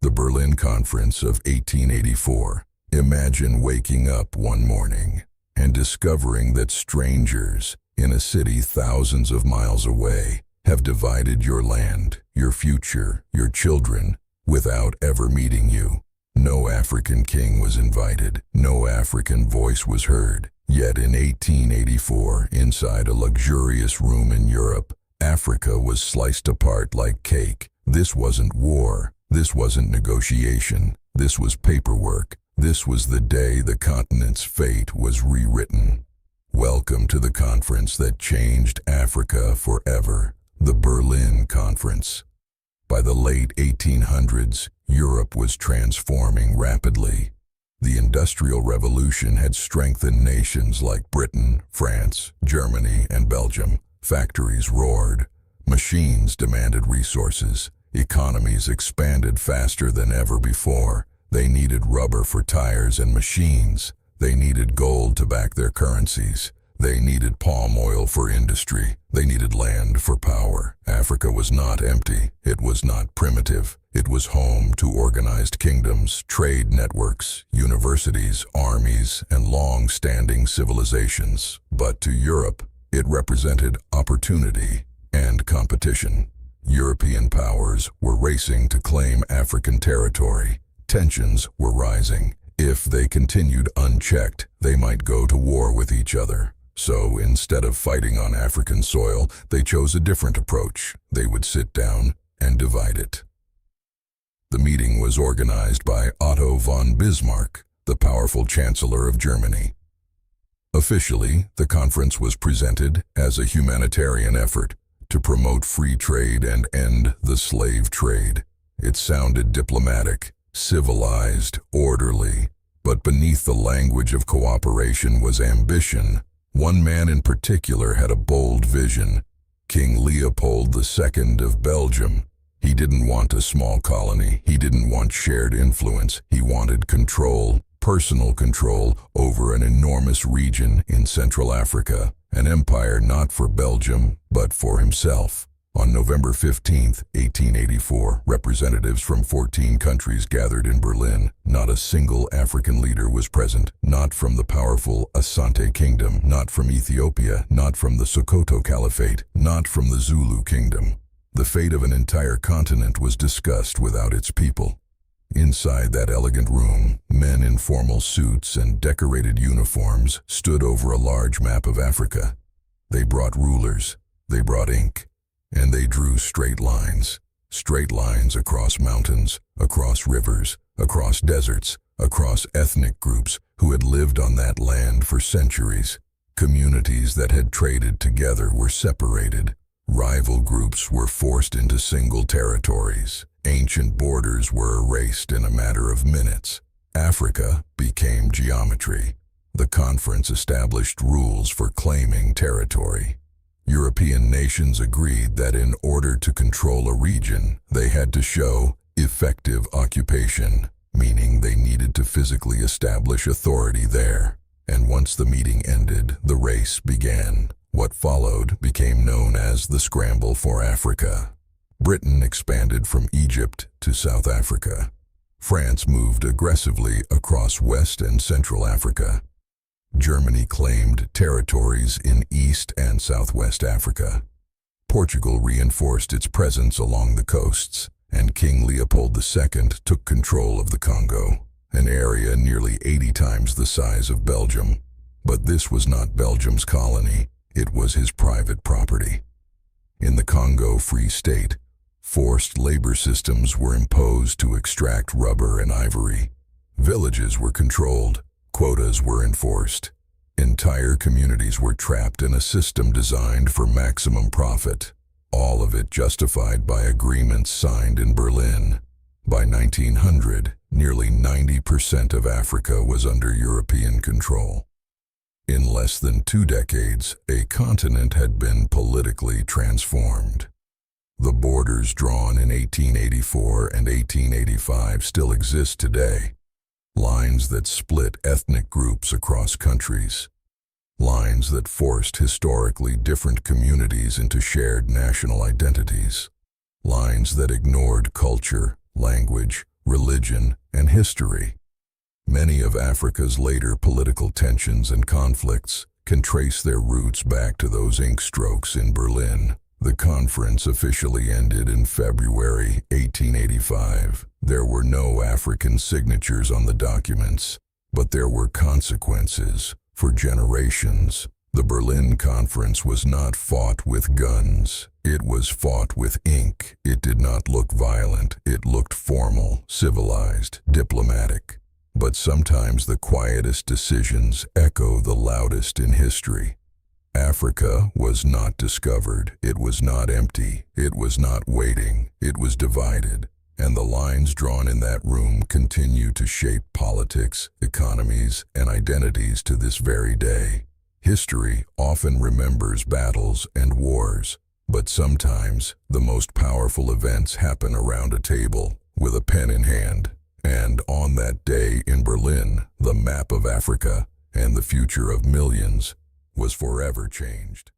The Berlin Conference of 1884. Imagine waking up one morning and discovering that strangers in a city thousands of miles away have divided your land, your future, your children, without ever meeting you. No African king was invited, no African voice was heard. Yet in 1884, inside a luxurious room in Europe, Africa was sliced apart like cake. This wasn't war. This wasn't negotiation. This was paperwork. This was the day the continent's fate was rewritten. Welcome to the conference that changed Africa forever, the Berlin Conference. By the late 1800s, Europe was transforming rapidly. The Industrial Revolution had strengthened nations like Britain, France, Germany, and Belgium. Factories roared. Machines demanded resources. Economies expanded faster than ever before. They needed rubber for tires and machines. They needed gold to back their currencies. They needed palm oil for industry. They needed land for power. Africa was not empty. It was not primitive. It was home to organized kingdoms, trade networks, universities, armies, and long-standing civilizations. But to Europe, it represented opportunity and competition. European powers were racing to claim African territory. Tensions were rising. If they continued unchecked, they might go to war with each other. So instead of fighting on African soil, they chose a different approach. They would sit down and divide it. The meeting was organized by Otto von Bismarck, the powerful Chancellor of Germany. Officially, the conference was presented as a humanitarian effort to promote free trade and end the slave trade. It sounded diplomatic, civilized, orderly, but beneath the language of cooperation was ambition. One man in particular had a bold vision: King Leopold II of Belgium. He didn't want a small colony. He didn't want shared influence. He wanted control, personal control, over an enormous region in Central Africa, an empire not for Belgium, but for himself. On November 15, 1884, representatives from 14 countries gathered in Berlin. Not a single African leader was present, not from the powerful Asante Kingdom, not from Ethiopia, not from the Sokoto Caliphate, not from the Zulu Kingdom. The fate of an entire continent was discussed without its people. Inside that elegant room, men in formal suits and decorated uniforms stood over a large map of Africa. They brought rulers, they brought ink, and they drew straight lines across mountains, across rivers, across deserts, across ethnic groups who had lived on that land for centuries. Communities that had traded together were separated. Rival groups were forced into single territories. Ancient borders were erased in a matter of minutes. Africa became geometry. The conference established rules for claiming territory. European nations agreed that in order to control a region, they had to show effective occupation, meaning they needed to physically establish authority there. And once the meeting ended, the race began. What followed became known as the scramble for Africa. Britain expanded from Egypt to South Africa. France moved aggressively across West and Central Africa. Germany claimed territories in East and Southwest Africa. Portugal reinforced its presence along the coasts, and King Leopold II took control of the Congo, an area nearly 80 times the size of Belgium. But this was not Belgium's colony. It was his private property. In the Congo Free State, forced labor systems were imposed to extract rubber and ivory. Villages were controlled. Quotas were enforced. Entire communities were trapped in a system designed for maximum profit. All of it justified by agreements signed in Berlin. By 1900, nearly 90% of Africa was under European control. In less than 2 decades, a continent had been politically transformed. The borders drawn in 1884 and 1885 still exist today. Lines that split ethnic groups across countries. Lines that forced historically different communities into shared national identities. Lines that ignored culture, language, religion, and history. Many of Africa's later political tensions and conflicts can trace their roots back to those ink strokes in Berlin. The conference officially ended in February 1885. There were no African signatures on the documents, but there were consequences for generations. The Berlin Conference was not fought with guns. It was fought with ink. It did not look violent. It looked formal, civilized, diplomatic. But sometimes the quietest decisions echo the loudest in history. Africa was not discovered. It was not empty. It was not waiting. It was divided. And the lines drawn in that room continue to shape politics, economies, and identities to this very day. History often remembers battles and wars, but sometimes the most powerful events happen around a table with a pen in hand. And on that day in Berlin, the map of Africa and the future of millions was forever changed.